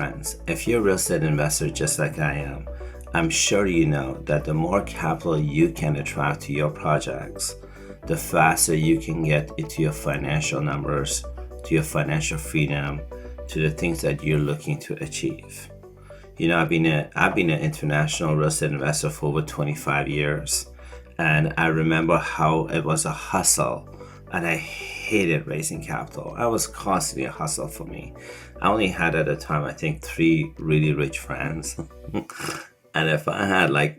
friends, if you're a real estate investor just like I am, I'm sure you know that the more capital you can attract to your projects, the faster you can get into your financial numbers, to your financial freedom, to the things that you're looking to achieve. You know, I've been an international real estate investor for over 25 years, and I remember how it was a hustle, and I hated raising capital. I was constantly a hustle for me. I only had at the time, I think, 3 really rich friends. And if I had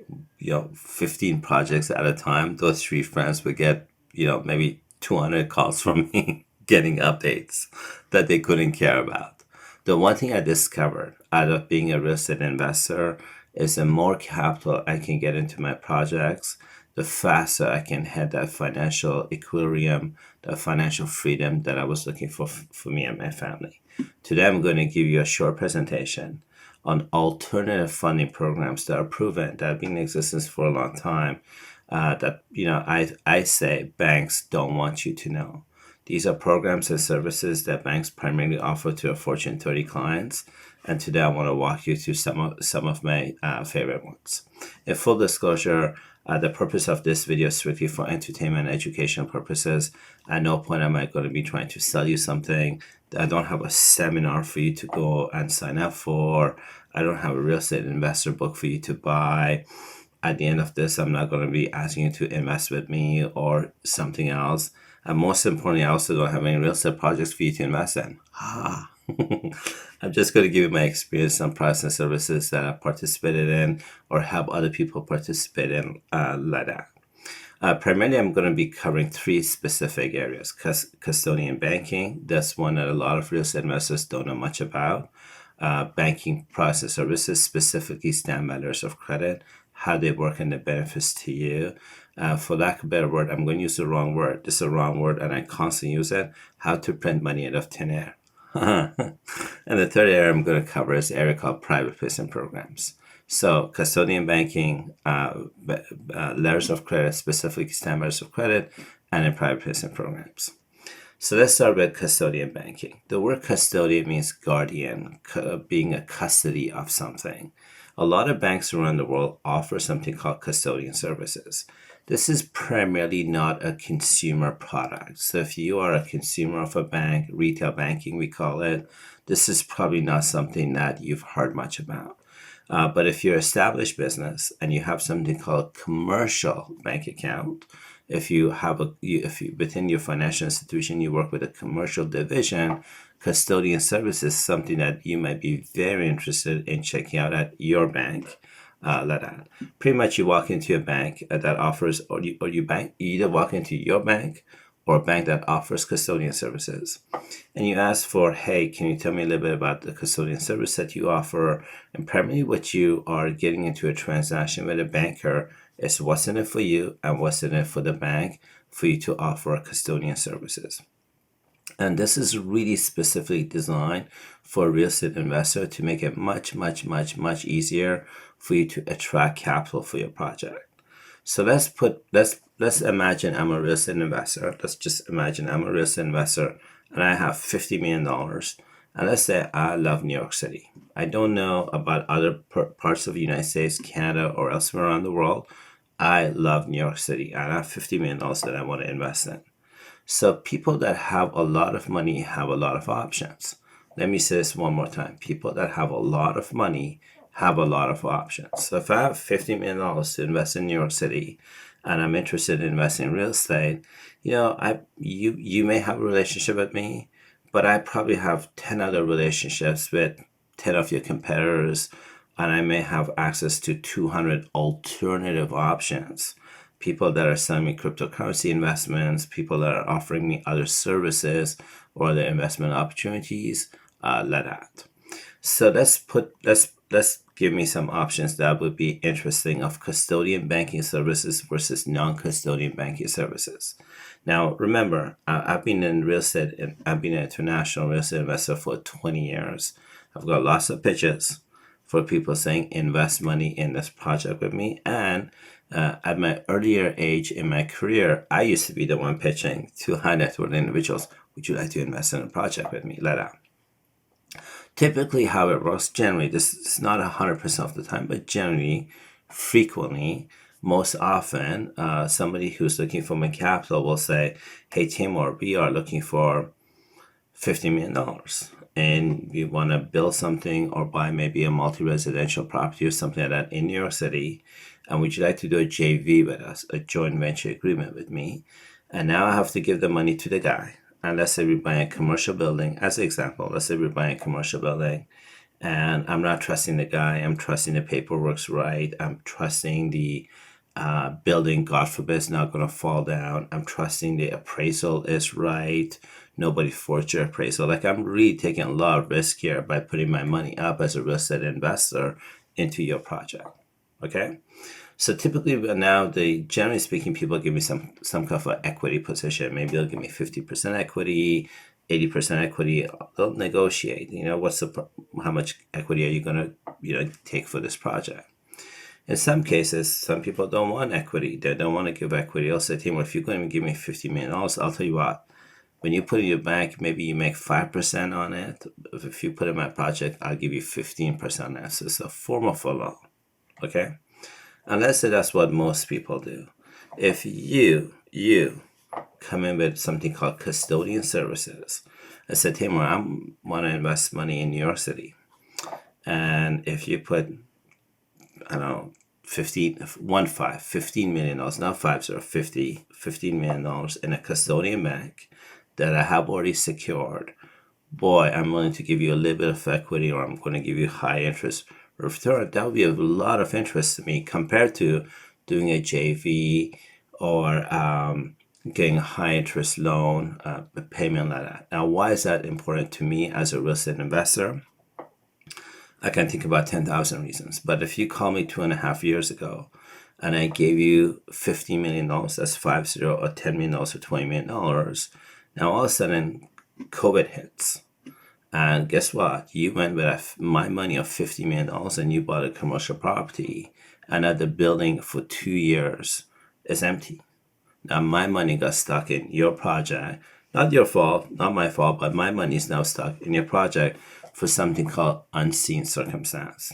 15 projects at a time, those 3 friends would get, maybe 200 calls from me getting updates that they couldn't care about. The one thing I discovered out of being a real estate investor is the more capital I can get into my projects, the faster I can hit that financial equilibrium, the financial freedom that I was looking for me and my family. Today, I'm going to give you a short presentation on alternative funding programs that are proven, that have been in existence for a long time, I say banks don't want you to know. These are programs and services that banks primarily offer to their Fortune 30 clients. And today I want to walk you through some of my favorite ones. In full disclosure, the purpose of this video is strictly for entertainment and education purposes. At no point am I going to be trying to sell you something. I don't have a seminar for you to go and sign up for. I don't have a real estate investor book for you to buy. At the end of this, I'm not going to be asking you to invest with me or something else. And most importantly, I also don't have any real estate projects for you to invest in. I'm just going to give you my experience on products and services that I've participated in or help other people participate in like that. Primarily, I'm going to be covering 3 specific areas. Custodian banking, that's one that a lot of real estate investors don't know much about. Banking products and services, specifically stamp letters of credit, how they work and the benefits to you. For lack of a better word, I'm going to use the wrong word. This is a wrong word and I constantly use it. How to print money out of thin air. And the third area I'm going to cover is the area called private placement programs. So custodian banking, letters of credit, specifically stamp letters of credit, and then private placement programs. So let's start with custodian banking. The word custodian means guardian, being a custody of something. A lot of banks around the world offer something called custodian services. This is primarily not a consumer product. So if you are a consumer of a bank, retail banking we call it, this is probably not something that you've heard much about. But if you're an established business and you have something called commercial bank account, if you within your financial institution you work with a commercial division, custodian services is something that you might be very interested in checking out at your bank. Pretty much you walk into a bank that offers, you either walk into your bank or a bank that offers custodian services. And you ask for, hey, can you tell me a little bit about the custodian service that you offer? And primarily what you are getting into a transaction with a banker is what's in it for you and what's in it for the bank for you to offer custodian services. And this is really specifically designed for a real estate investor to make it much, much, much, much easier for you to attract capital for your project. So let's imagine I'm a real estate investor. Let's just imagine I'm a real estate investor and I have $50 million. And let's say I love New York City. I don't know about other parts of the United States, Canada, or elsewhere around the world. I love New York City and I have $50 million that I want to invest in. So people that have a lot of money have a lot of options. Let me say this one more time. People that have a lot of money have a lot of options. So if I have $50 million to invest in New York City and I'm interested in investing in real estate, you may have a relationship with me, but I probably have 10 other relationships with 10 of your competitors, and I may have access to 200 alternative options. People that are selling me cryptocurrency investments, people that are offering me other services or other investment opportunities, like that. So let's give me some options that would be interesting of custodian banking services versus non-custodian banking services. Now, remember, I've been in real estate, and I've been an international real estate investor for 20 years. I've got lots of pitches for people saying invest money in this project with me. And at my earlier age in my career, I used to be the one pitching to high net worth individuals. Would you like to invest in a project with me? Let out. Typically, how it works, generally, this is not 100% of the time, but generally, frequently, most often, somebody who's looking for my capital will say, hey, Taimour, we are looking for $50 million and we want to build something or buy maybe a multi-residential property or something like that in New York City. And would you like to do a JV with us, a joint venture agreement with me? And now I have to give the money to the guy. And let's say we're buying a commercial building, as an example, let's say we're buying a commercial building and I'm not trusting the guy. I'm trusting the paperwork's right. I'm trusting the building, God forbid, is not going to fall down. I'm trusting the appraisal is right. Nobody forged your appraisal. Like, I'm really taking a lot of risk here by putting my money up as a real estate investor into your project. Okay? So typically now, generally speaking, people give me some kind of an equity position. Maybe they'll give me 50% equity, 80% equity. They'll negotiate. How much equity are you going to take for this project? In some cases, some people don't want equity. They don't want to give equity. They'll say, Taimour, if you're going to give me $50 million, I'll tell you what. When you put it in your bank, maybe you make 5% on it. If you put it in my project, I'll give you 15% on it. So it's a form of a loan. Okay? And let's say that's what most people do. If you come in with something called custodian services, I said, Taimour, I want to invest money in New York City. And if you put, I don't know, $15 million, not 50, $15 million in a custodian bank that I have already secured, boy, I'm willing to give you a little bit of equity, or I'm going to give you high interest return. That would be a lot of interest to me compared to doing a JV or getting a high interest loan, payment like that. Now, why is that important to me as a real estate investor? I can think about 10,000 reasons. But if you call me 2.5 years ago and I gave you $50 million, that's 50, or $10 million or $20 million, now all of a sudden COVID hits. And guess what? You went with my money of $50 million and you bought a commercial property, and that the building for 2 years is empty. Now my money got stuck in your project. Not your fault, not my fault, but my money is now stuck in your project for something called unseen circumstance.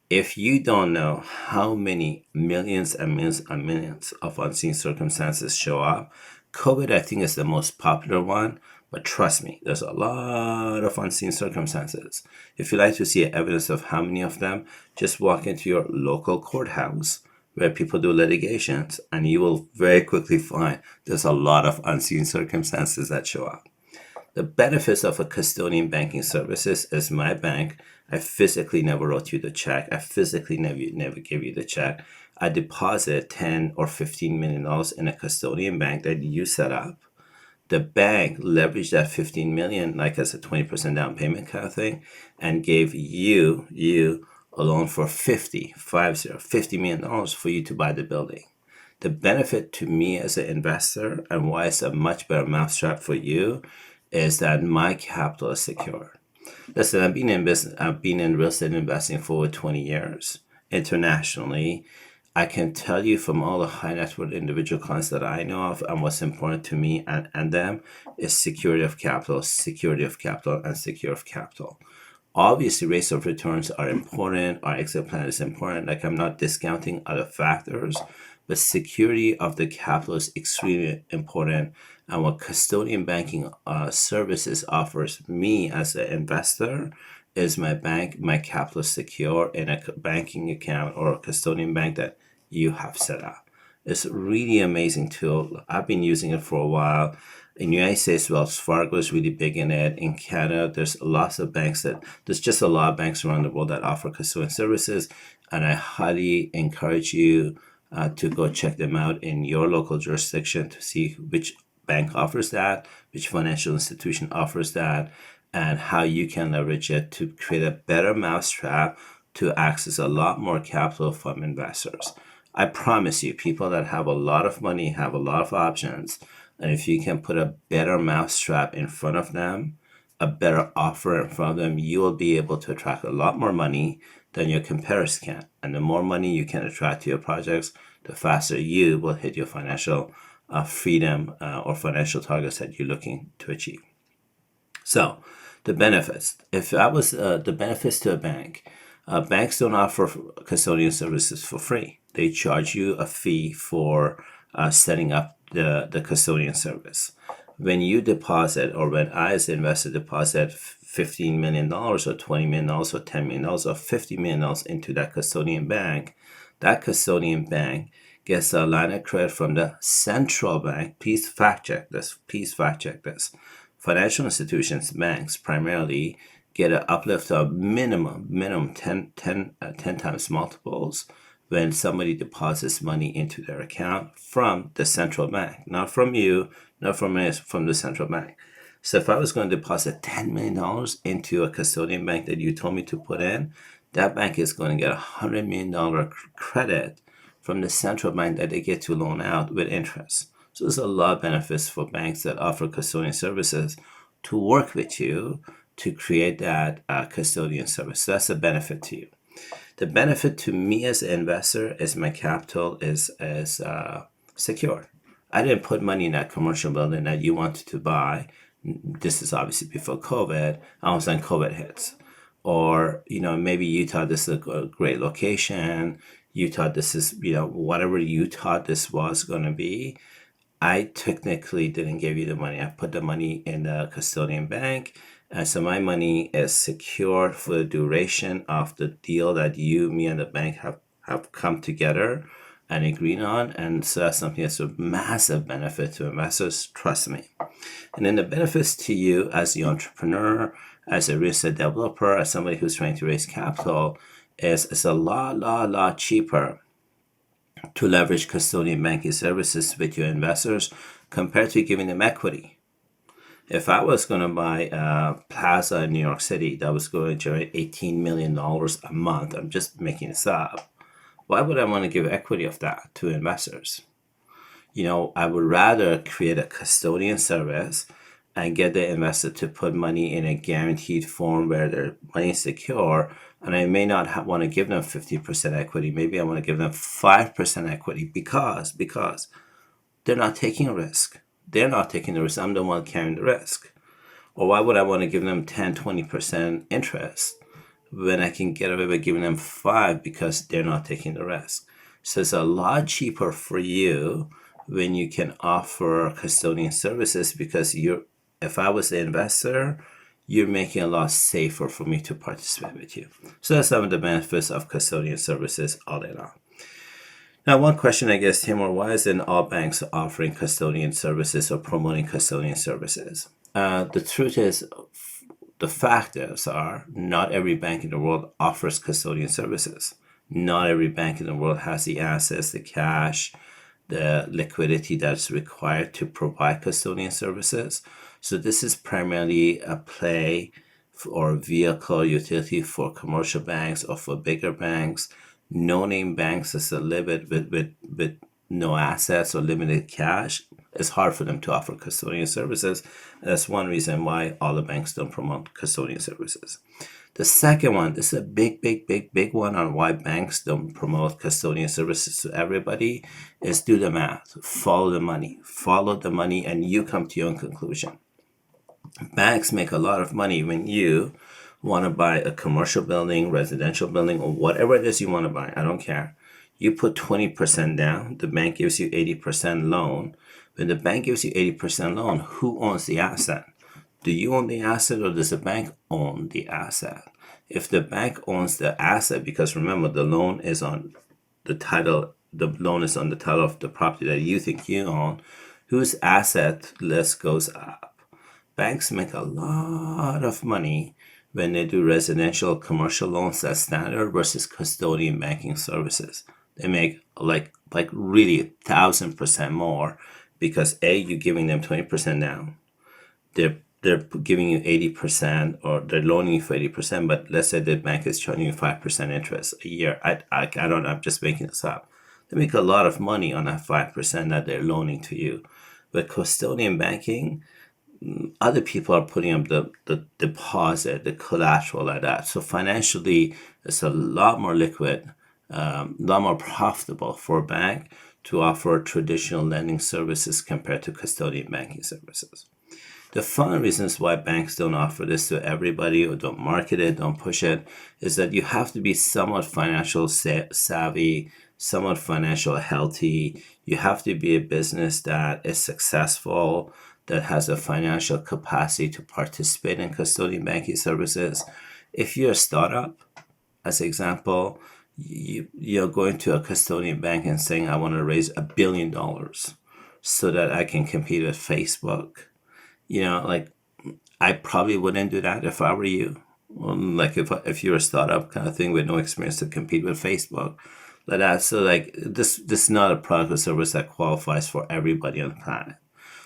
If you don't know how many millions and millions and millions of unseen circumstances show up, COVID, I think, is the most popular one. But trust me, there's a lot of unseen circumstances. If you like to see evidence of how many of them, just walk into your local courthouse where people do litigations, and you will very quickly find there's a lot of unseen circumstances that show up. The benefits of a custodian banking services is my bank. I physically never wrote you the check. I physically never gave you the check. I deposit 10 or $15 million in a custodian bank that you set up. The bank leveraged that 15 million, like as a 20% down payment kind of thing, and gave you a loan for $50 million for you to buy the building. The benefit to me as an investor, and why it's a much better mousetrap for you, is that my capital is secure. Listen, I've been in real estate investing for over 20 years internationally. I can tell you from all the high net worth individual clients that I know of, and what's important to me and them is security of capital, and security of capital. Obviously, rates of returns are important. Our exit plan is important. Like, I'm not discounting other factors, but security of the capital is extremely important. And what custodian banking services offers me as an investor is my capital is secure in a banking account or a custodian bank that you have set up. It's a really amazing tool. I've been using it for a while. In the United States, Wells Fargo is really big in it. In Canada, there's just a lot of banks around the world that offer custodian services, and I highly encourage you to go check them out in your local jurisdiction to see which bank offers that, which financial institution offers that, and how you can leverage it to create a better mousetrap to access a lot more capital from investors. I promise you, people that have a lot of money have a lot of options. And if you can put a better mousetrap in front of them, a better offer in front of them, you will be able to attract a lot more money than your competitors can. And the more money you can attract to your projects, the faster you will hit your financial freedom or financial targets that you're looking to achieve. So The benefits. If I was the benefits to a bank, banks don't offer custodian services for free. They charge you a fee for setting up the custodian service. When you deposit, or when I as an investor deposit $15 million or $20 million or $10 million or $50 million into that custodian bank, that custodian bank gets a line of credit from the central bank. Please fact check this. Please fact check this. Financial institutions, banks primarily, get an uplift of minimum 10 times multiples when somebody deposits money into their account from the central bank. Not from you, not from me, from the central bank. So if I was going to deposit $10 million into a custodian bank that you told me to put in, that bank is going to get a $100 million credit from the central bank that they get to loan out with interest. So there's a lot of benefits for banks that offer custodian services to work with you to create that custodian service. So that's a benefit to you. The benefit to me as an investor is my capital is secure. I didn't put money in that commercial building that you wanted to buy. This is obviously before COVID. All of a sudden COVID hits. Or, maybe you thought this is a great location. You thought this is, whatever you thought this was going to be. I technically didn't give you the money. I put the money in the custodian bank. And so my money is secured for the duration of the deal that you, me, and the bank have come together and agreed on. And so that's something that's a massive benefit to investors, trust me. And then the benefits to you as the entrepreneur, as a real estate developer, as somebody who's trying to raise capital, is it's a lot cheaper to leverage custodian banking services with your investors compared to giving them equity. If I was going to buy a plaza in New York City that was going to generate $18 million a month, I'm just making this up, why would I want to give equity of that to investors? I would rather create a custodian service and get the investor to put money in a guaranteed form where their money is secure. And I may not want to give them 50% equity. Maybe I want to give them 5% equity because they're not taking a risk. They're not taking the risk. I'm the one carrying the risk. Or why would I want to give them 10, 20% interest when I can get away with giving them 5 because they're not taking the risk? So it's a lot cheaper for you when you can offer custodian services because if I was the investor, you're making it a lot safer for me to participate with you. So that's some of the benefits of custodian services all day long. Now, one question, I guess, Taimour, why isn't all banks offering custodian services or promoting custodian services? The truth is, the factors are not every bank in the world offers custodian services. Not every bank in the world has the assets, the cash, the liquidity that's required to provide custodian services. So this is primarily a play or vehicle utility for commercial banks or for bigger banks. No-name banks is a little bit with no assets or limited cash. It's hard for them to offer custodian services. That's one reason why all the banks don't promote custodian services. The second one, this is a big one on why banks don't promote custodian services to everybody, is do the math. Follow the money, and you come to your own conclusion. Banks make a lot of money when you want to buy a commercial building, residential building, or whatever it is you want to buy. I don't care. You put 20% down, the bank gives you 80% loan. When the bank gives you 80% loan, who owns the asset? Do you own the asset or does the bank own the asset? If the bank owns the asset, because remember, the loan is on the title of the property that you think you own, whose asset list goes up? Banks make a lot of money when they do residential commercial loans as standard versus custodian banking services. They make like really 1,000% more because you're giving them 20% down. They're giving you 80% or they're loaning you for 80%, but let's say the bank is charging you 5% interest a year. I don't know, I'm just making this up. They make a lot of money on that 5% that they're loaning to you. But custodian banking, other people are putting up the deposit, the collateral like that. So financially, it's a lot more liquid, a lot more profitable for a bank to offer traditional lending services compared to custodian banking services. The fun reasons why banks don't offer this to everybody or don't market it, don't push it, is that you have to be somewhat financial savvy, somewhat financial healthy. You have to be a business that is successful, that has a financial capacity to participate in custodian banking services. If you're a startup, as an example, you're going to a custodian bank and saying, I want to raise $1 billion so that I can compete with Facebook. Like, I probably wouldn't do that if I were you. Like if you're a startup kind of thing with no experience to compete with Facebook, like that. So like this is not a product or service that qualifies for everybody on the planet.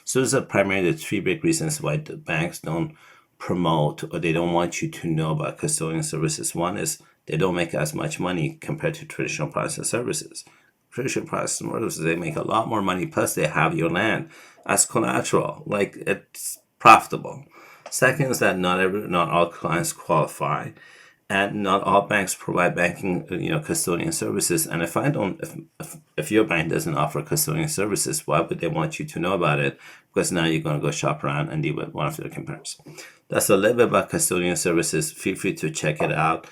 So those are primarily the three big reasons why the banks don't promote or they don't want you to know about custodian services. One is they don't make as much money compared to traditional products and services. Traditional products and services, they make a lot more money, plus they have your land as collateral. Like, it's profitable. Second is that not all clients qualify, and not all banks provide banking, custodian services. And if your bank doesn't offer custodian services, why would they want you to know about it? Because now you're going to go shop around and deal with one of their competitors. That's a little bit about custodian services. Feel free to check it out,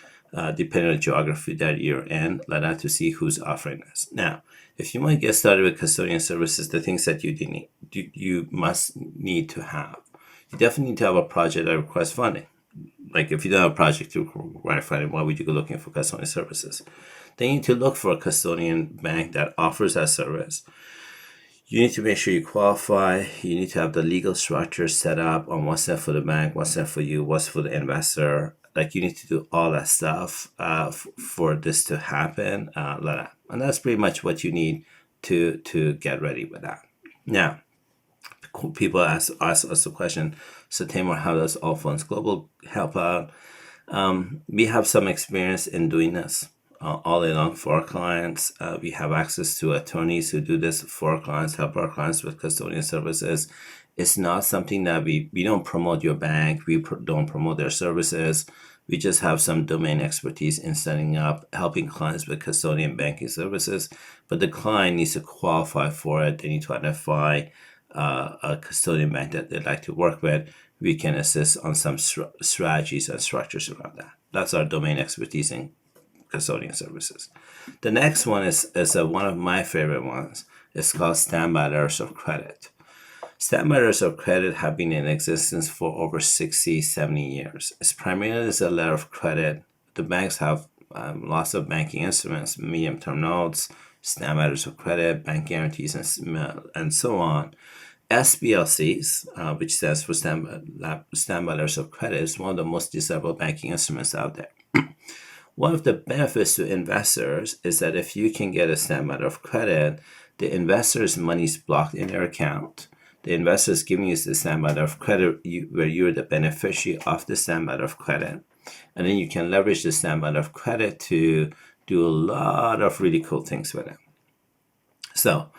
depending on the geography that you're in, like that, to see who's offering this. Now, if you want to get started with custodian services, the things that you must need to have. You definitely need to have a project that requires funding. Like, if you don't have a project to require funding, why would you go looking for custodian services? Then you need to look for a custodian bank that offers that service. You need to make sure you qualify. You need to have the legal structure set up on what's there for the bank, what's there for you, what's for the investor. Like, you need to do all that stuff for this to happen. Like that. And that's pretty much what you need to get ready with that. Now, people ask us the question, so Taimour, how does All Funds Global help out? We have some experience in doing this all day long for our clients. We have access to attorneys who do this for our clients, help our clients with custodian services. It's not something that we don't promote your bank. We don't promote their services. We just have some domain expertise in setting up, helping clients with custodian banking services. But the client needs to qualify for it. They need to identify a custodian bank that they'd like to work with. We can assist on some strategies and structures around that. That's our domain expertise in custodian services. The next one is one of my favorite ones. It's called standby letters of credit. Standby letters of credit have been in existence for over 60, 70 years. It's primarily a letter of credit. The banks have lots of banking instruments, medium-term notes, standby letters of credit, bank guarantees, and so on. SBLCs, which stands for standby letters of credit, is one of the most desirable banking instruments out there. One of the benefits to investors is that if you can get a standby letter of credit, the investor's money is blocked in their account. The investor is giving you the standby letter of credit where you're the beneficiary of the standby letter of credit. And then you can leverage the standby letter of credit to do a lot of really cool things with it. So,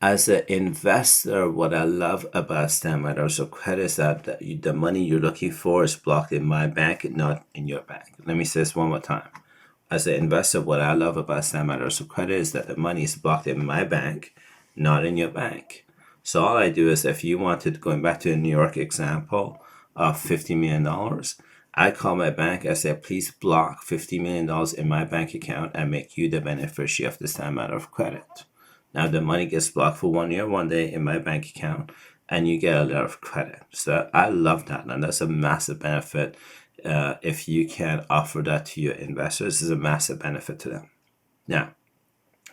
as an investor, what I love about standby letters of credit is that the money you're looking for is blocked in my bank, not in your bank. Let me say this one more time. As an investor, what I love about standby letters of credit is that the money is blocked in my bank, not in your bank. So all I do is, if you wanted, going back to the New York example of $50 million, I call my bank, I say, please block $50 million in my bank account and make you the beneficiary of the standby letter of credit. Now the money gets blocked for 1 year, 1 day in my bank account, and you get a letter of credit. So I love that, and that's a massive benefit. If you can offer that to your investors, it's a massive benefit to them. Now,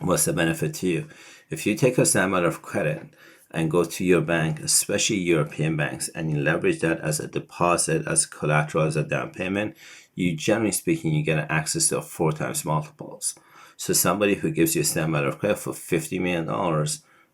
what's the benefit to you? If you take a standby letter of credit and go to your bank, especially European banks, and you leverage that as a deposit, as collateral, as a down payment, you, generally speaking, you get access to 4 times multiples. So somebody who gives you a standby letter of credit for $50 million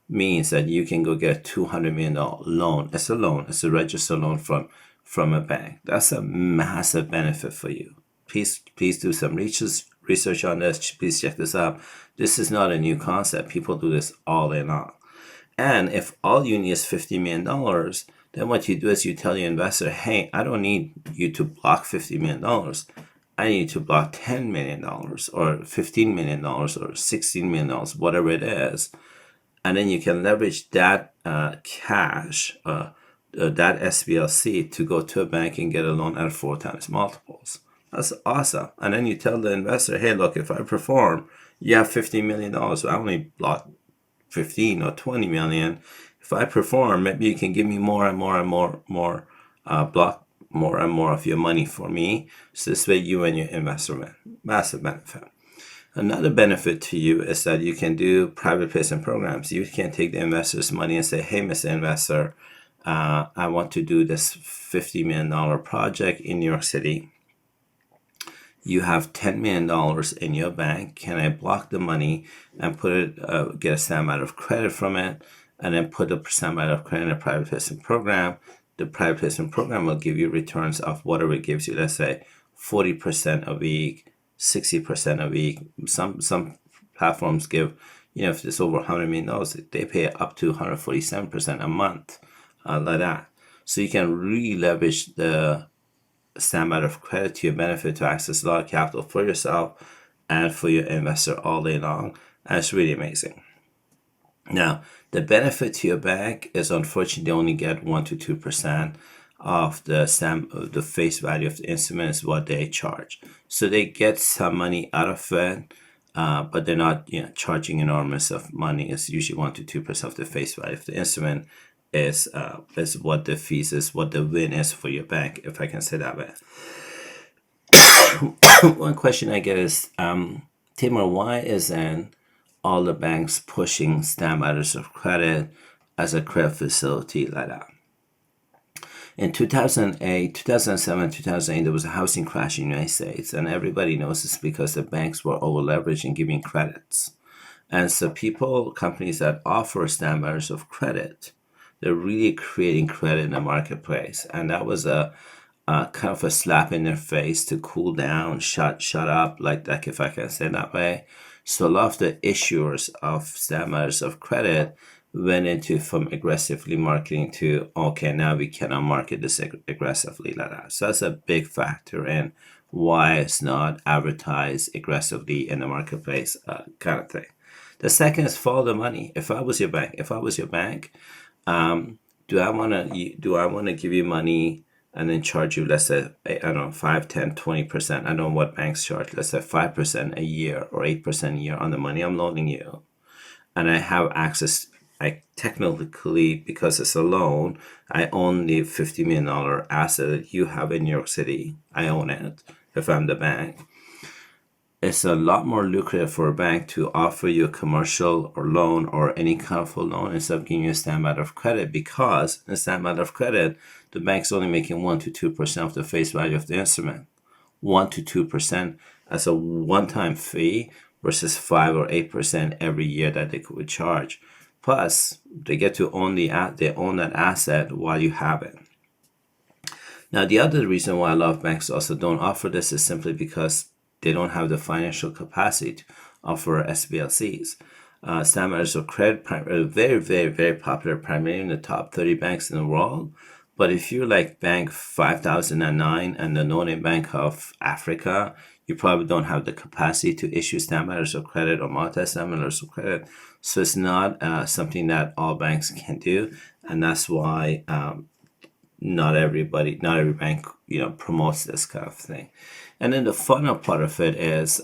means that you can go get a $200 million loan. It's a loan. It's a registered loan from a bank. That's a massive benefit for you. Please do some research on this. Please check this out. This is not a new concept. People do this all day long. And if all you need is $50 million, then what you do is you tell your investor, hey, I don't need you to block $50 million. I need to block $10 million or $15 million or $16 million, whatever it is. And then you can leverage that cash that SBLC to go to a bank and get a loan at 4x multiples. That's awesome. And then you tell the investor, hey, look, if I perform, you have $50 million. So I only block 15 or 20 million. If I perform, maybe you can give me more and more and more, block more and more of your money for me. So this way you and your investor win. Massive benefit. Another benefit to you is that you can do private placement programs. You can take the investor's money and say, hey, Mr. Investor, I want to do this $50 million project in New York City. You have $10 million in your bank. Can I block the money and put it, get a certain amount of credit from it, and then put a percent amount of credit in a private placement program? The private placement program will give you returns of whatever it gives you. Let's say 40% a week, 60% a week. Some platforms give, if it's over $100 million, they pay up to 147% a month, like that. So you can really leverage the amount of credit to your benefit to access a lot of capital for yourself and for your investor all day long. And it's really amazing. Now, the benefit to your bank is unfortunately they only get 1 to 2% of the face value of the instrument is what they charge. So they get some money out of it, but they're not charging enormous of money. It's usually 1 to 2% of the face value of the instrument is what the fees is, what the win is for your bank, if I can say that way. One question I get is, Taimour, why isn't all the banks pushing stamp letters of credit as a credit facility like that? In 2008, 2007, 2008, there was a housing crash in the United States, and everybody knows this because the banks were over leveraged and giving credits. And so companies that offer stamp letters of credit, they're really creating credit in the marketplace. And that was a kind of a slap in their face to cool down, shut up, like if I can say it that way. So a lot of the issuers of stamp letters of credit went into from aggressively marketing to, okay, now we cannot market this aggressively like that. So that's a big factor in why it's not advertised aggressively in the marketplace, kind of thing. The second is follow the money. If I was your bank, do I want to give you money and then charge you, let's say, I don't know, 5, 10, 20%. I don't know what banks charge. Let's say 5% a year or 8% a year on the money I'm loaning you. And I have access, I technically, because it's a loan, I own the $50 million asset that you have in New York City. I own it if I'm the bank. It's a lot more lucrative for a bank to offer you a commercial or loan or any kind of a loan instead of giving you a stamp letter of credit, because in a stamp letter of credit, the bank's only making 1 to 2% of the face value of the instrument. 1 to 2% as a one-time fee versus 5 or 8% every year that they could charge. Plus, they get to own they own that asset while you have it. Now, the other reason why a lot of banks also don't offer this is simply because they don't have the financial capacity to offer SBLCs. Stamp letters of credit are very, very, very popular, primarily in the top 30 banks in the world. But if you're like Bank 5009 and the No-Name Bank of Africa, you probably don't have the capacity to issue stamp letters of credit or monetize stamp letters of credit. So it's not something that all banks can do, and that's why not every bank promotes this kind of thing. And then the final part of it is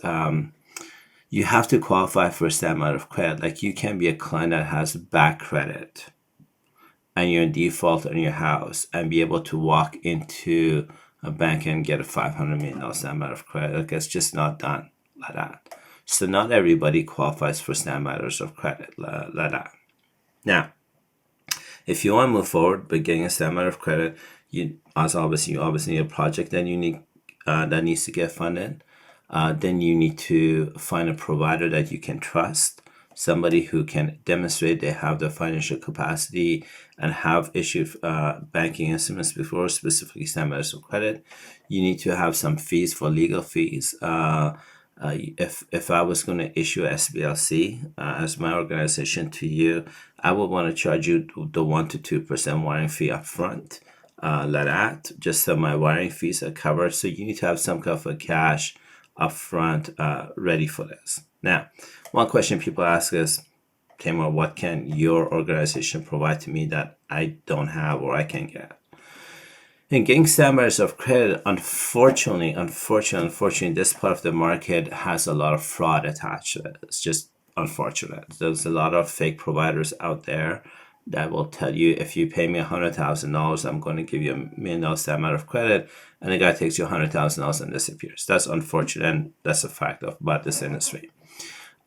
you have to qualify for a stamp letter of credit. Like, you can be a client that has bad credit and you're in default on your house and be able to walk into a bank and get a $500 million stamp letter of credit. Like, it's just not done like that. So not everybody qualifies for stamp letters of credit like that. Now, if you want to move forward by getting a stamp letter of credit, you obviously need a project that that needs to get funded. Then you need to find a provider that you can trust, somebody who can demonstrate they have the financial capacity and have issued banking instruments before, specifically stamp letters of credit. You need to have some fees for legal fees. If I was going to issue a SBLC as my organization to you, I would want to charge you the 1 to 2% wiring fee up front, like that, just so my wiring fees are covered. So you need to have some kind of a cash up front ready for this. Now, one question people ask is, Taimour, what can your organization provide to me that I don't have or I can get? And getting standards of credit, unfortunately, this part of the market has a lot of fraud attached to it. It's just unfortunate. There's a lot of fake providers out there that will tell you, if you pay me $100,000, I'm going to give you $1 million amount of credit, and the guy takes you $100,000 and disappears. That's unfortunate, and that's a fact about this industry.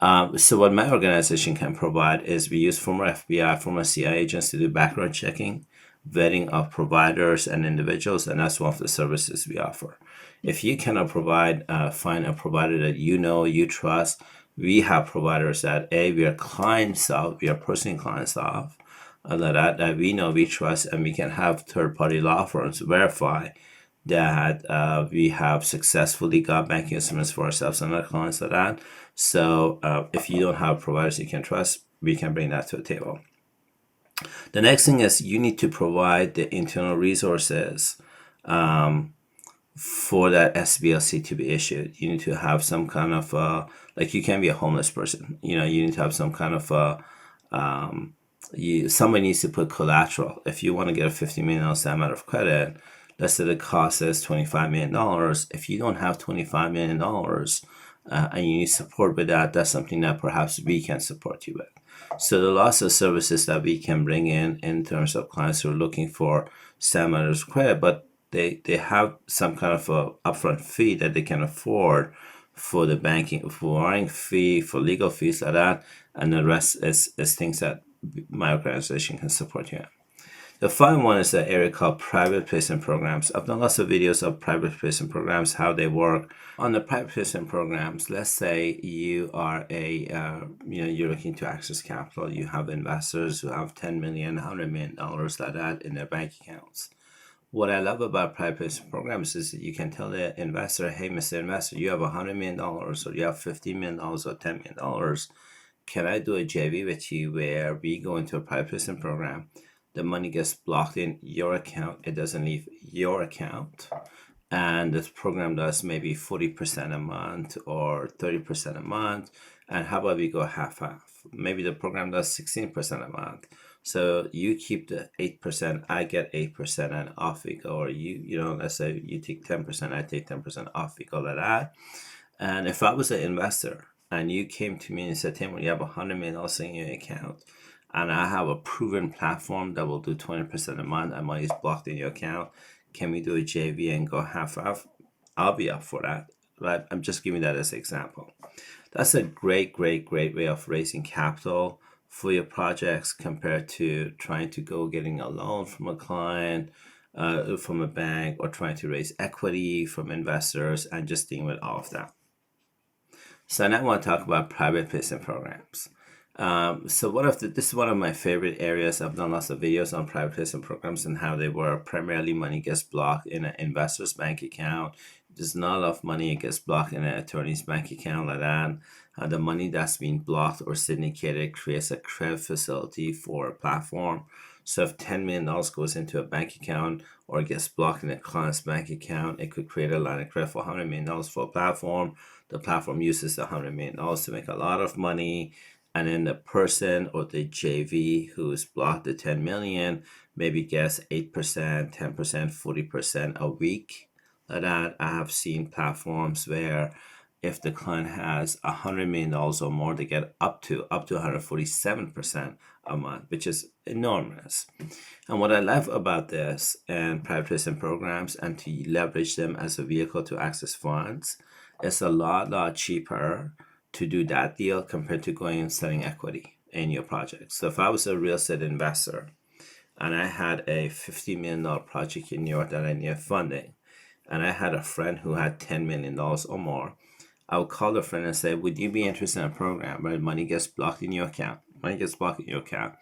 So what my organization can provide is we use former FBI, former CIA agents to do background checking, vetting of providers and individuals, and that's one of the services we offer. If you cannot find a provider that you trust, we have providers that we are clients of, we are personal clients of, that we know, we trust, and we can have third-party law firms verify that we have successfully got banking instruments for ourselves and our clients like that. So if you don't have providers you can trust, we can bring that to the table. The next thing is you need to provide the internal resources for that SBLC to be issued. You need to have some kind of like, you can't be a homeless person. You need to have some kind of somebody needs to put collateral. If you want to get a $50 million amount of credit, let's say the cost is $25 million. If you don't have $25 million and you need support with that, that's something that perhaps we can support you with. So the lots of services that we can bring in terms of clients who are looking for standards of credit, but they have some kind of a upfront fee that they can afford for the banking, for borrowing fee, for legal fees like that, and the rest is things that my organization can support you in. The final one is the area called private placement programs. I've done lots of videos of private placement programs, how they work. On the private placement programs, let's say you are you're looking to access capital. You have investors who have $10 million, $100 million like that in their bank accounts. What I love about private placement programs is that you can tell the investor, hey, Mr. Investor, you have $100 million, or you have $50 million or $10 million. Can I do a JV with you where we go into a private placement program? The money gets blocked in your account. It doesn't leave your account. And this program does maybe 40% a month or 30% a month. And how about we go half-half? Maybe the program does 16% a month. So you keep the 8%, I get 8%, and off we go. Or let's say you take 10%, I take 10%, off we go like that. And if I was an investor and you came to me and said, Taimour, you have $100 million in your account, and I have a proven platform that will do 20% a month, and money is blocked in your account, can we do a JV and go half-half? I'll be up for that. Right? I'm just giving that as an example. That's a great way of raising capital for your projects compared to trying to go getting a loan from a client, from a bank, or trying to raise equity from investors and just dealing with all of that. So now I want to talk about private placement programs. So this is one of my favorite areas. I've done lots of videos on private placement programs and how they work. Primarily, money gets blocked in an investor's bank account. There's not enough money, it gets blocked in an attorney's bank account like that. The money that's being blocked or syndicated creates a credit facility for a platform. So if $10 million goes into a bank account or gets blocked in a client's bank account, it could create a line of credit for $100 million for a platform. The platform uses the $100 million to make a lot of money. And then the person or the JV who's blocked the 10 million maybe gets 8%, 10%, 40% a week. Like that, I have seen platforms where if the client has $100 million or more, they get up to 147% a month, which is enormous. And what I love about this and private placement programs and to leverage them as a vehicle to access funds, it's a lot cheaper to do that deal compared to going and selling equity in your project. So if I was a real estate investor and I had a $50 million project in New York that I needed funding, and I had a friend who had $10 million or more, I would call the friend and say, would you be interested in a program where money gets blocked in your account? Money gets blocked in your account,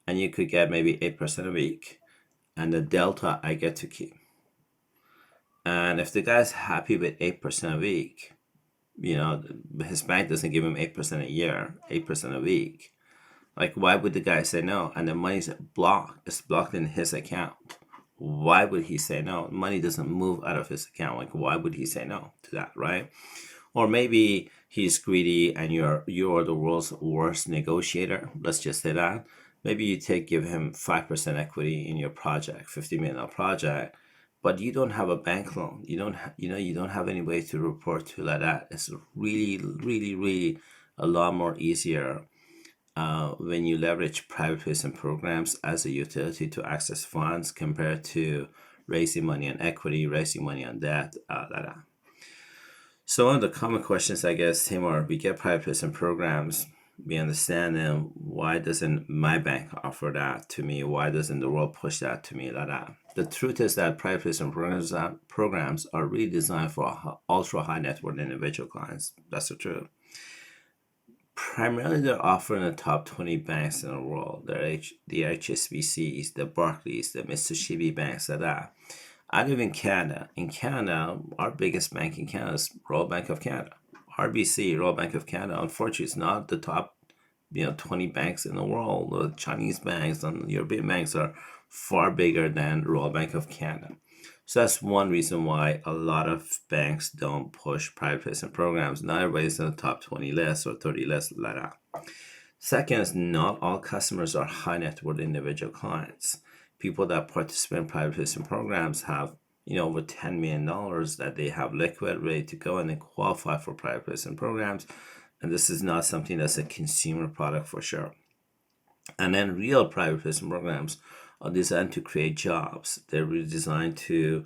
and you could get maybe 8% a week, and the delta I get to keep. And if the guy's happy with 8% a week, his bank doesn't give him 8% a year, 8% a week. Like, why would the guy say no? And the money's blocked. It's blocked in his account. Why would he say no? Money doesn't move out of his account. Like, why would he say no to that, right? Or maybe he's greedy and you're the world's worst negotiator. Let's just say that. Maybe you give him 5% equity in your project, $50 million project, but you don't have a bank loan. You don't have any way to report to like that. It's really, really, really a lot more easier when you leverage private placement programs as a utility to access funds compared to raising money on equity, raising money on debt, like that. So one of the common questions, I guess, Taimour, we get private placement programs. We understand them. Why doesn't my bank offer that to me? Why doesn't the world push that to me like that? The truth is that private placement programs are really designed for ultra high net worth individual clients. That's the truth. Primarily, they're offered in the top 20 banks in the world. The HSBCs, the Barclays, the Mitsubishi banks, like that. I live in Canada. In Canada, our biggest bank in Canada is Royal Bank of Canada. RBC, Royal Bank of Canada, unfortunately, it's not the top 20 banks in the world. The Chinese banks and European banks are far bigger than Royal Bank of Canada. So that's one reason why a lot of banks don't push private placement programs. Not everybody's in the top 20 list or 30 list like that. Second is not all customers are high net worth individual clients. People that participate in private placement programs have over $10 million that they have liquid, ready to go, and they qualify for private placement programs. And this is not something that's a consumer product for sure. And then real private placement programs are designed to create jobs. They're really designed to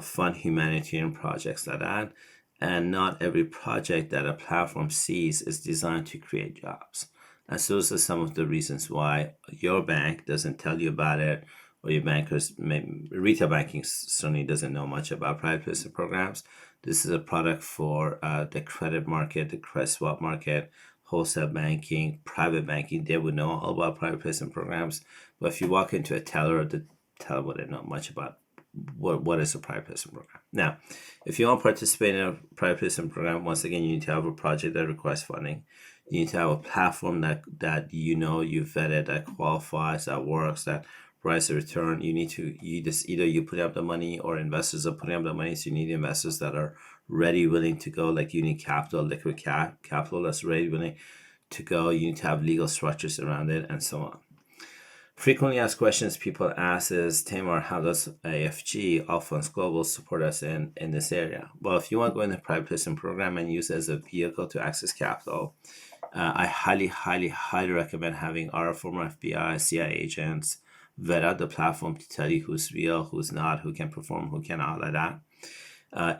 fund humanitarian projects like that. And not every project that a platform sees is designed to create jobs. And so those are some of the reasons why your bank doesn't tell you about it, or your bankers, retail banking certainly doesn't know much about private placement programs. This is a product for the credit market, the credit swap market, wholesale banking, private banking. They would know all about private placement programs. But if you walk into a teller, the teller wouldn't know much about what is a private placement program. Now, if you want to participate in a private placement program, once again, you need to have a project that requires funding. You need to have a platform that you've vetted, that qualifies, that works, that provides a return. Either you put up the money or investors are putting up the money. So you need investors that are ready, willing to go, like you need capital, liquid capital that's ready, willing to go. You need to have legal structures around it, and so on. Frequently asked questions people ask is, Taimour, how does AFG, All Funds Global, support us in this area? Well, if you want to go in the private placement program and use it as a vehicle to access capital, I highly, highly, highly recommend having our former FBI, CIA agents vet out the platform to tell you who's real, who's not, who can perform, who cannot, like that.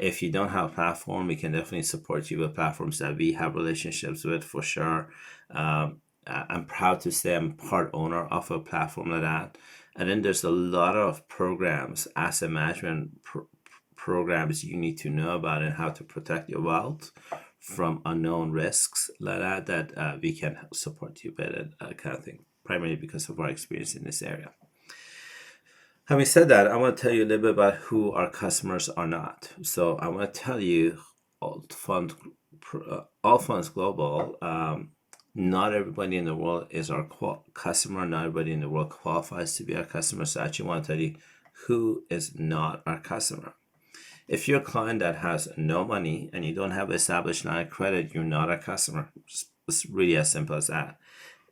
If you don't have a platform, we can definitely support you with platforms that we have relationships with for sure. I'm proud to say I'm part owner of a platform like that. And then there's a lot of programs, asset management programs you need to know about and how to protect your wealth from unknown risks like that we can support you better, kind of thing, primarily because of our experience in this area. Having said that, I want to tell you a little bit about who our customers are not. So I want to tell you, All Funds Global, not everybody in the world is our customer. Not everybody in the world qualifies to be our customer. So I actually want to tell you who is not our customer. If you're a client that has no money and you don't have established line of credit, you're not a customer. It's really as simple as that.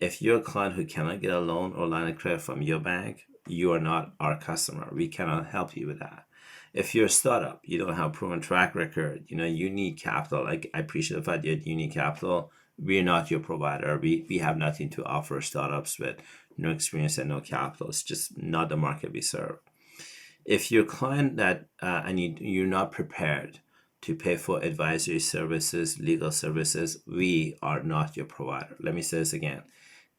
If you're a client who cannot get a loan or line of credit from your bank, you are not our customer. We cannot help you with that. If you're a startup, you don't have a proven track record, you need capital. I appreciate the fact that you need capital. We're not your provider. We have nothing to offer startups with no experience and no capital. It's just not the market we serve. If you're a client that and you're not prepared to pay for advisory services, legal services, we are not your provider. Let me say this again.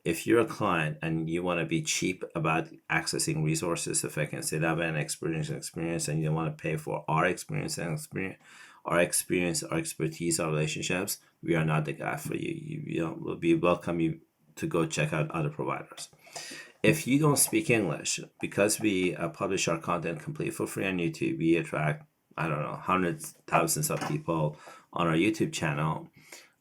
If you're a client and you want to be cheap about accessing resources, if I can say that, and experience, and you don't want to pay for our experience, our expertise, our relationships, we are not the guy for you. We welcome you to go check out other providers. If you don't speak English, because we publish our content completely for free on YouTube, we attract, hundreds, thousands of people on our YouTube channel.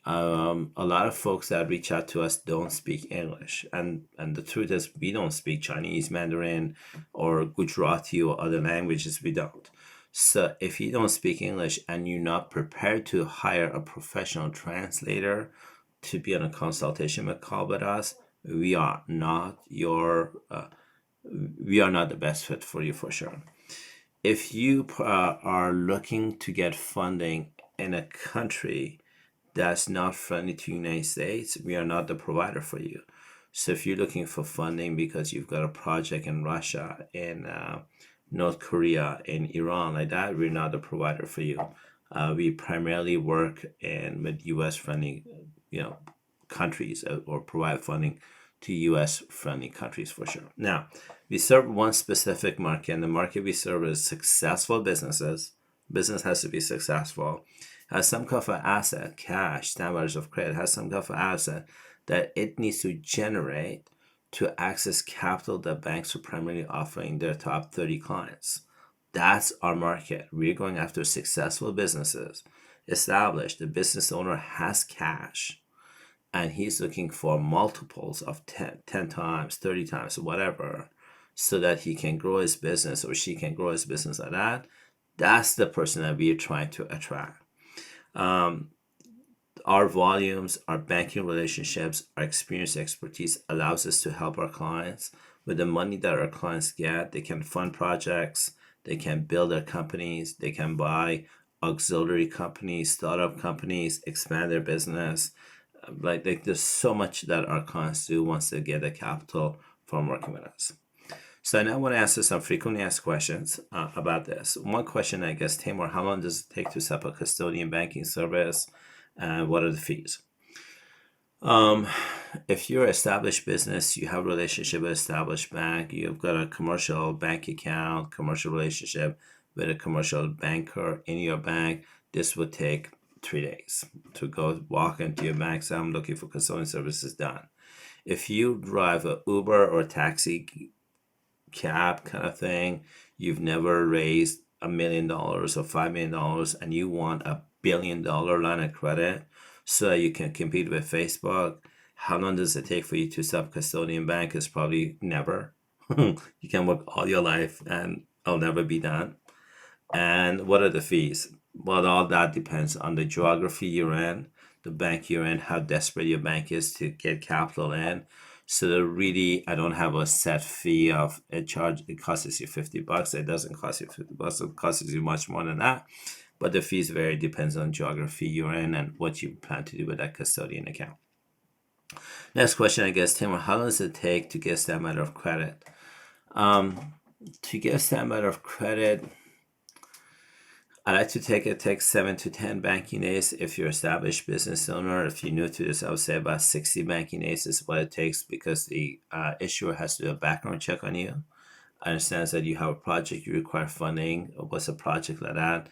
A lot of folks that reach out to us don't speak English, and the truth is we don't speak Chinese, Mandarin, or Gujarati or other languages. We don't. So if you don't speak English and you're not prepared to hire a professional translator to be on a consultation call with us, we are not your we are not the best fit for you for sure. If you are looking to get funding in a country that's not friendly to the United States, we are not the provider for you. So if you're looking for funding because you've got a project in Russia, in North Korea, in Iran, like that, we're not the provider for you. We primarily work in with U.S. friendly, countries, or provide funding to U.S. friendly countries for sure. Now, we serve one specific market, and the market we serve is successful businesses. Business has to be successful, has some kind of an asset, cash, standards of credit, has some kind of an asset that it needs to generate to access capital that banks are primarily offering their top 30 clients. That's our market. We're going after successful businesses, established. The business owner has cash and he's looking for multiples of 10 times, 30 times, whatever, so that he can grow his business or she can grow his business like that. That's the person that we're trying to attract. Our volumes, our banking relationships, our experience, expertise allows us to help our clients with the money that our clients get. They can fund projects, they can build their companies, they can buy auxiliary companies, startup companies, expand their business. Like there's so much that our clients do once they get the capital from working with us. So now I want to answer some frequently asked questions about this. One question, I guess, Taimour, how long does it take to set up a custodian banking service? And what are the fees? If you're an established business, you have a relationship with an established bank, you've got a commercial bank account, commercial relationship with a commercial banker in your bank, this would take 3 days to go walk into your bank, say, I'm looking for custodian services done. If you drive a Uber or taxi cab kind of thing, you've never raised $1 million or $5 million, and you want $1 billion line of credit so that you can compete with Facebook, how long does it take for you to set up custodian bank? Is probably never. You can work all your life and it'll never be done. And what are the fees? Well, all that depends on the geography you're in, the bank you're in, how desperate your bank is to get capital in. So really, I don't have a set fee of a charge. It costs you $50. It doesn't cost you $50. It costs you much more than that. But the fees vary, depends on geography you're in and what you plan to do with that custodian account. Next question, I guess, Taimour, how long does it take to get a stamp letter of credit? To get a stamp letter of credit, I like to take it takes 7 to 10 banking days. If you're an established business owner, if you're new to this, I would say about 60 banking days is what it takes, because the issuer has to do a background check on you. Understands that you have a project, you require funding. What's a project like that?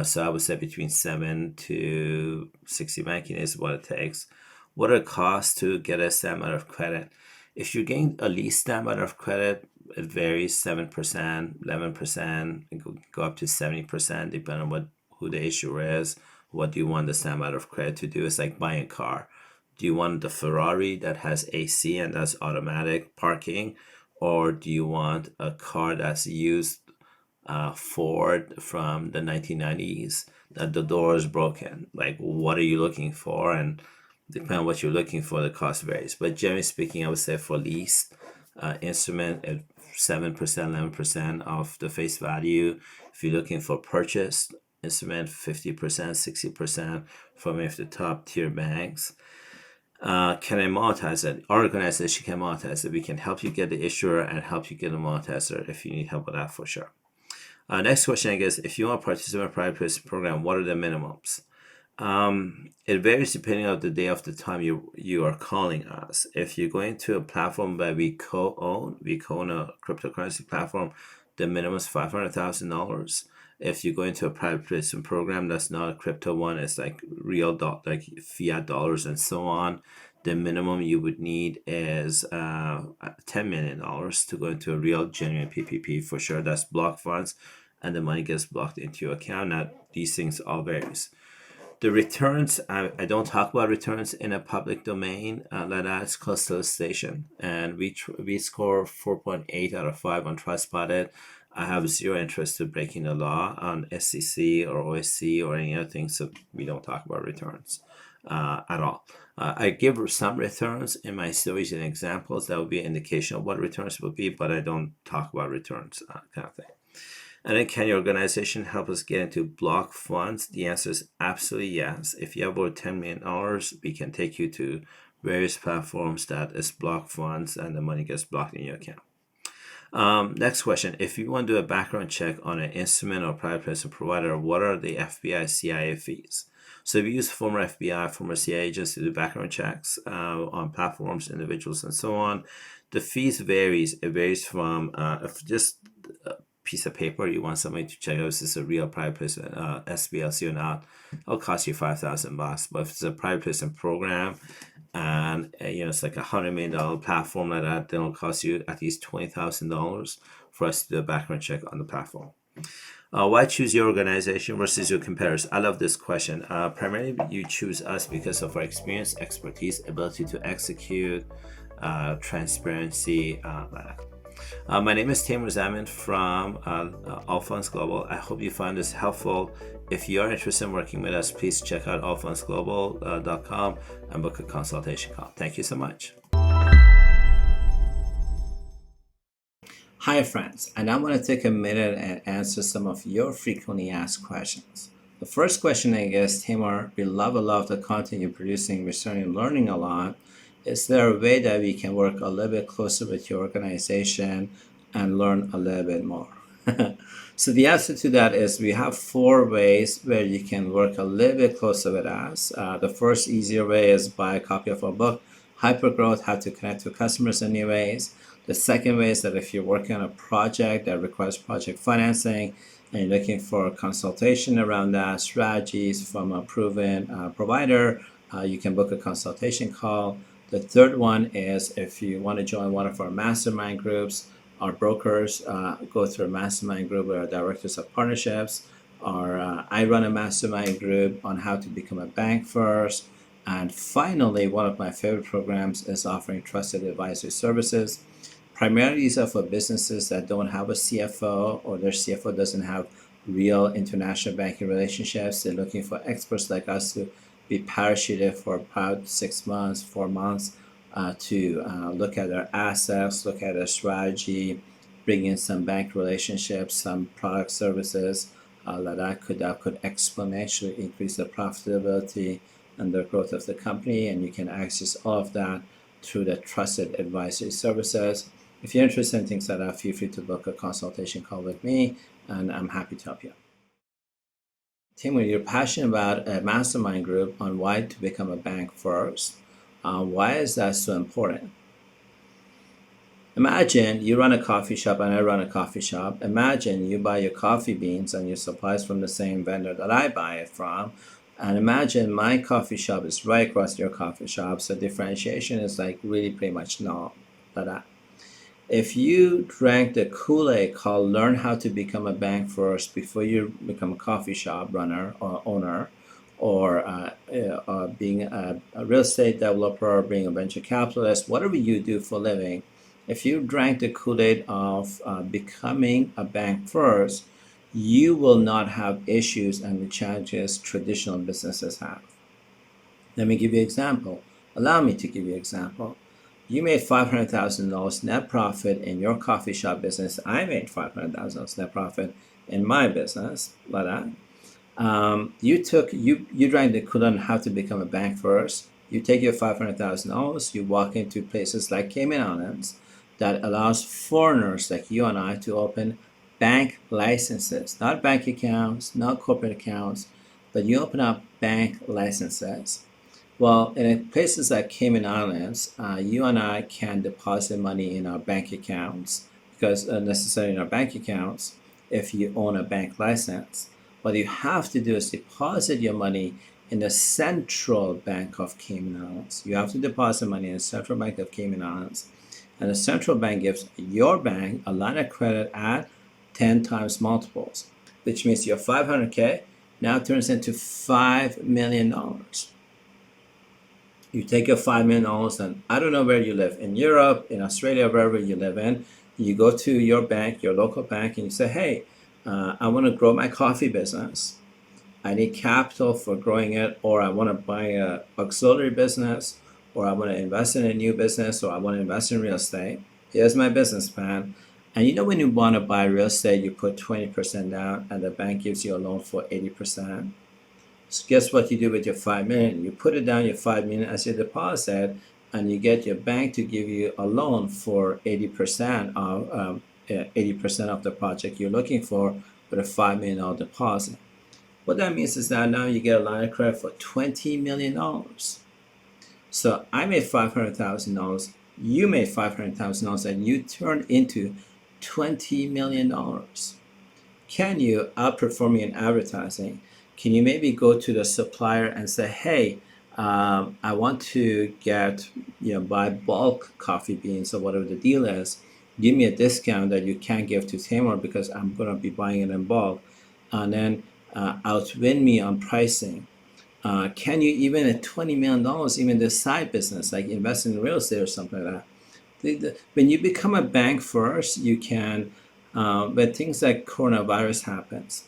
So I would say between 7 to 60 banking days is what it takes. What are the costs to get a stamp letter of credit? If you're getting a lease stamp letter of credit, it varies 7%, 11%, it could go up to 70%, depending on who the issuer is. What do you want the stamp letter of credit to do? It's like buying a car. Do you want the Ferrari that has AC and that's automatic parking? Or do you want a car that's used Ford from the 1990s that the door is broken? Like, what are you looking for? And depending on what you're looking for, the cost varies. But generally speaking, I would say for lease instrument at 7%, 11% of the face value. If you're looking for purchase instrument, 50%, 60% from any of the top tier banks. Can I monetize it? Our organization can monetize it. We can help you get the issuer and help you get a monetizer if you need help with that for sure. Next question, I guess, if you want to participate in a private placement program, what are the minimums? It varies depending on the day of the time you are calling us. If you're going to a platform that we co-own a cryptocurrency platform, the minimum is $500,000. If you go into a private placement program that's not a crypto one, it's like real like fiat dollars and so on, the minimum you would need is $10 million to go into a real genuine PPP for sure. That's block funds, and the money gets blocked into your account. Now, these things all varies. The returns, I don't talk about returns in a public domain like that. It's close to the station, and we score 4.8 out of 5 on Trustpilot. I have zero interest in breaking the law on SEC or OSC or any other things, so we don't talk about returns at all. I give some returns in my stories and examples that would be an indication of what returns would be, but I don't talk about returns kind of thing. And then, can your organization help us get into block funds? The answer is absolutely yes. If you have over $10 million, we can take you to various platforms that is block funds and the money gets blocked in your account. Next question. If you want to do a background check on an instrument or private placement provider, what are the FBI CIA fees? So we use former FBI, former CIA agents to do background checks on platforms, individuals, and so on. The fees varies. It varies from if just a piece of paper you want somebody to check out if this is a real private placement SBLC or not, it'll cost you $5,000. But if it's a private placement program, and it's like $100 million platform like that, then it'll cost you at least $20,000 for us to do a background check on the platform. Why choose your organization versus your competitors? I love this question. Primarily, you choose us because of our experience, expertise, ability to execute, transparency. My name is Taimour Zaman from Allfunds Global. I hope you find this helpful. If you are interested in working with us, please check out allfundsglobal.com and book a consultation call. Thank you so much. Hi friends, and I'm going to take a minute and answer some of your frequently asked questions. The first question, I guess, Taimour, we love a lot of the content you're producing. We're certainly learning a lot. Is there a way that we can work a little bit closer with your organization and learn a little bit more? So the answer to that is we have 4 ways where you can work a little bit closer with us. The first easier way is buy a copy of our book, Hypergrowth, How to Connect with Customers in New Ways. The second way is that if you're working on a project that requires project financing and you're looking for a consultation around that, strategies from a proven provider, you can book a consultation call. The third one is if you want to join one of our mastermind groups, our brokers go through a mastermind group with our directors of partnerships, or I run a mastermind group on how to become a bank first. And finally, one of my favorite programs is offering trusted advisory services. Primarily, these are for businesses that don't have a CFO or their CFO doesn't have real international banking relationships. They're looking for experts like us to be parachuted for about 6 months, 4 months to look at their assets, look at their strategy, bring in some bank relationships, some product services that could exponentially increase the profitability and the growth of the company. And you can access all of that through the trusted advisory services. If you're interested in things like that, feel free to book a consultation call with me, and I'm happy to help you. Taimour, you're passionate about a mastermind group on why to become a bank first. Why is that so important? Imagine you run a coffee shop and I run a coffee shop. Imagine you buy your coffee beans and your supplies from the same vendor that I buy it from. And imagine my coffee shop is right across your coffee shop. So differentiation is like really pretty much null. If you drank the Kool-Aid called learn how to become a bank first before you become a coffee shop runner or owner, or being a real estate developer, or being a venture capitalist, whatever you do for a living, if you drank the Kool-Aid of becoming a bank first, you will not have issues and the challenges traditional businesses have. Let me give you an example. Allow me to give you an example. You made $500,000 net profit in your coffee shop business. I made $500,000 net profit in my business. You drank the Kool-Aid on how to become a bank first. You take your $500,000, you walk into places like Cayman Islands that allows foreigners like you and I to open bank licenses, not bank accounts, not corporate accounts, but you open up bank licenses. Well, in places like Cayman Islands, you and I can deposit money in our bank accounts because necessarily in our bank accounts if you own a bank license. What you have to do is deposit your money in the Central Bank of Cayman Islands. You have to deposit money in the Central Bank of Cayman Islands. And the central bank gives your bank a line of credit at 10 times multiples, which means your $500K now turns into $5 million. You take your $5 million, and I don't know where you live, in Europe, in Australia, wherever you live in, You go to your bank, your local bank, and you say, hey, I want to grow my coffee business. I need capital for growing it, or I want to buy a auxiliary business, or I want to invest in a new business, or I want to invest in real estate. Here's my business plan. And you know, when you want to buy real estate, you put 20% down and the bank gives you a loan for 80%. So guess what you do with your 5 million? You put it down, your 5 million as your deposit, and you get your bank to give you a loan for 80% of 80% of the project you're looking for with a $5 million deposit. What that means is that now you get a line of credit for $20 million. So I made $500,000, you made $500,000, and you turned into $20 million. Can you outperform me in advertising? Can you maybe go to the supplier and say, hey, I want to get, buy bulk coffee beans or whatever the deal is. Give me a discount that you can't give to Taimour because I'm going to be buying it in bulk. And then outwin me on pricing. Can you, even at $20 million, even the side business, like invest in real estate or something like that? When you become a bank first, you can, when things like coronavirus happens,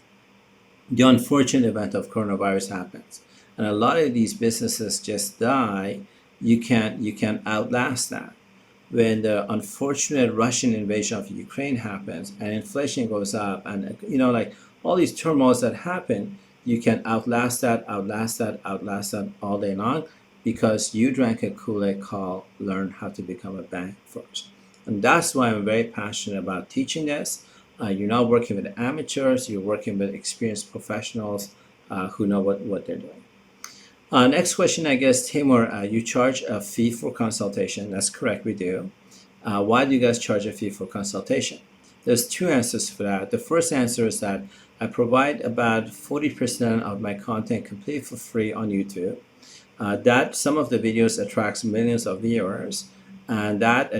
the unfortunate event of coronavirus happens, and a lot of these businesses just die, you can outlast that. When the unfortunate Russian invasion of Ukraine happens and inflation goes up, and like all these turmoils that happen, you can outlast that all day long because you drank a Kool-Aid called learn how to become a bank first. And that's why I'm very passionate about teaching this. You're not working with amateurs, you're working with experienced professionals who know what they're doing. Next question, I guess, Taimour, you charge a fee for consultation. That's correct, we do. Why do you guys charge a fee for consultation? There's two answers for that. The first answer is that I provide about 40% of my content completely for free on YouTube. That some of the videos attracts millions of viewers, and that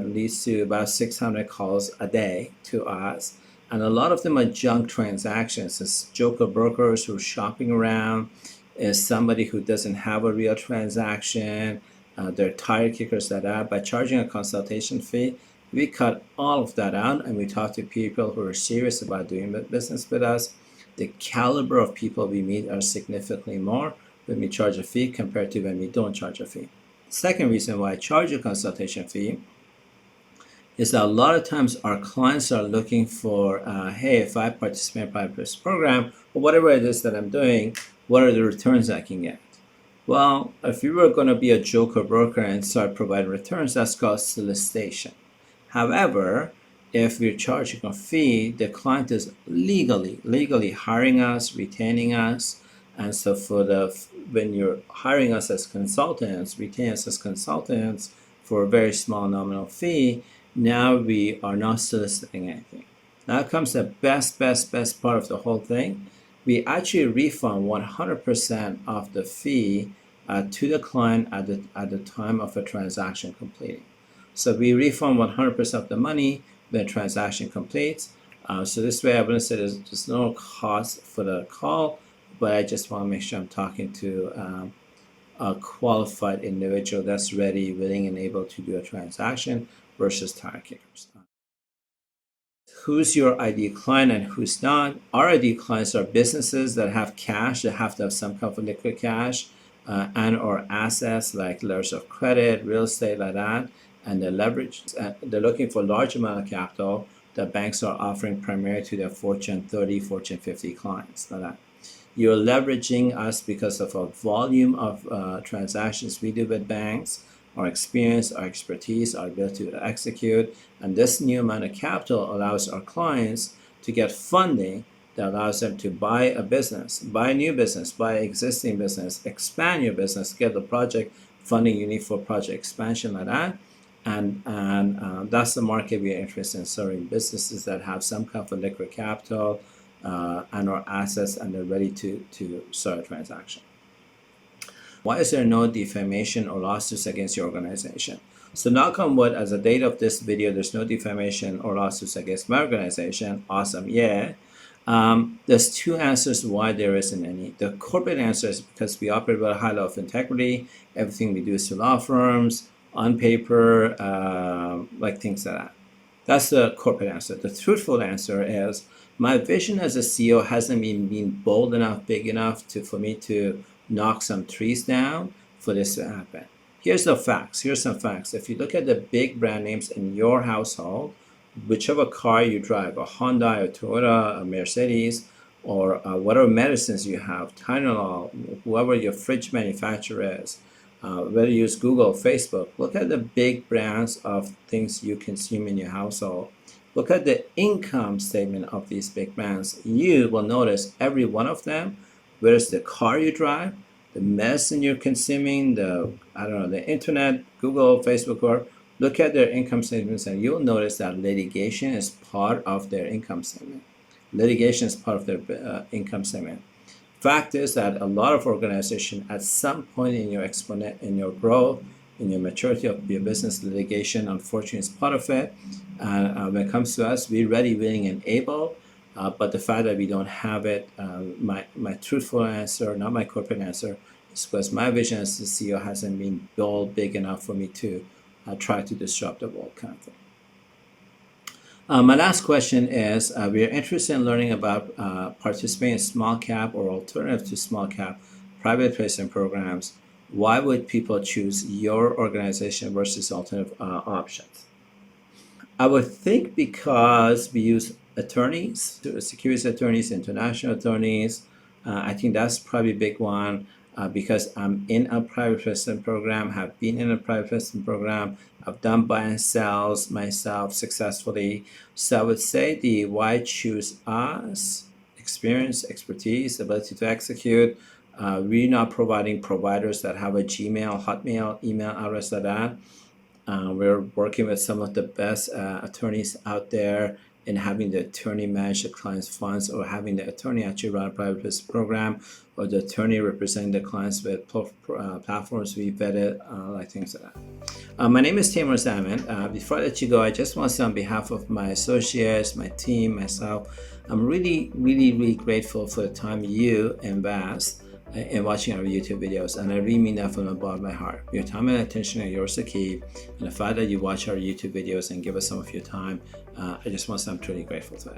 leads to about 600 calls a day to us. And a lot of them are junk transactions. It's joker brokers who are shopping around. Is somebody who doesn't have a real transaction. They're tire kickers that are. By charging a consultation fee, we cut all of that out and we talk to people who are serious about doing business with us. The caliber of people we meet are significantly more when we charge a fee compared to when we don't charge a fee. Second reason why I charge a consultation fee is that a lot of times our clients are looking for, hey, if I participate in this program or whatever it is that I'm doing, what are the returns I can get? Well, if you were going to be a joker broker and start providing returns, that's called solicitation. However, if we're charging a fee, the client is legally hiring us, retaining us. And so when you're hiring us as consultants, retaining us as consultants for a very small nominal fee, now we are not soliciting anything. Now comes the best part of the whole thing. We actually refund 100% of the fee to the client at the time of a transaction completing. So we refund 100% of the money when the transaction completes. So this way I wouldn't say there's no cost for the call, but I just want to make sure I'm talking to a qualified individual that's ready, willing, and able to do a transaction versus tire kickers. Who's your ideal client and who's not? Our ideal clients are businesses that have cash, that have to have some kind of liquid cash and or assets like letters of credit, real estate like that, and they're leveraged. They're looking for large amount of capital that banks are offering primarily to their Fortune 30, Fortune 50 clients like that. You're leveraging us because of a volume of transactions we do with banks, our experience, our expertise, our ability to execute, and this new amount of capital allows our clients to get funding that allows them to buy a business, buy a new business, buy existing business, expand your business, get the project funding you need for project expansion like that. And that's the market we are interested in serving, businesses that have some kind of liquid capital and or assets, and they're ready to start a transaction. Why is there no defamation or lawsuits against your organization? So knock on wood, as a date of this video, there's no defamation or lawsuits against my organization. Awesome, yeah. There's two answers why there isn't any. The corporate answer is because we operate with a high level of integrity. Everything we do is to law firms, on paper, like things like that. That's the corporate answer. The truthful answer is my vision as a CEO hasn't been bold enough, big enough for me to knock some trees down for this to happen. Here's the facts. Here's some facts. If you look at the big brand names in your household, whichever car you drive, a Honda, a Toyota, a Mercedes, or whatever medicines you have, Tylenol, whoever your fridge manufacturer is, whether you use Google, Facebook, look at the big brands of things you consume in your household. Look at the income statement of these big brands. You will notice every one of them, whether it's the car you drive, the medicine you're consuming, the internet, Google, Facebook, or look at their income statements, and you'll notice that litigation is part of their income statement. Litigation is part of their income statement. Fact is that a lot of organizations at some point in your growth, in your maturity of your business, litigation unfortunately is part of it. When it comes to us, we're ready, willing, and able. But the fact that we don't have it, my truthful answer, not my corporate answer, is because my vision as the CEO hasn't been bold, big enough for me to try to disrupt the world kind of thing. My last question is, we are interested in learning about participating in small cap or alternative to small cap private placement programs. Why would people choose your organization versus alternative options? I would think because we use attorneys, securities attorneys, international attorneys. I think that's probably a big one. Because I'm in a private placement program, have been in a private placement program, I've done buy and sells myself successfully. So I would say the why choose us, experience, expertise, ability to execute. We're not providing providers that have a Gmail, Hotmail, email address like that. We're working with some of the best attorneys out there in having the attorney manage the client's funds, or having the attorney actually run a private placement program, or the attorney representing the clients with platforms we vetted, like things like that. My name is Taimour Zaman. Before I let you go, I just want to say on behalf of my associates, my team, myself, I'm really, really, really grateful for the time you invest in watching our YouTube videos, and I really mean that from the bottom of my heart. Your time and attention are yours to keep, and the fact that you watch our YouTube videos and give us some of your time, I just want to say I'm truly grateful to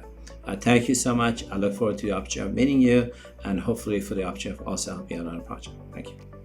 that. Thank you so much. I look forward to the opportunity of meeting you, and hopefully for the opportunity of also helping you out on a project. Thank you.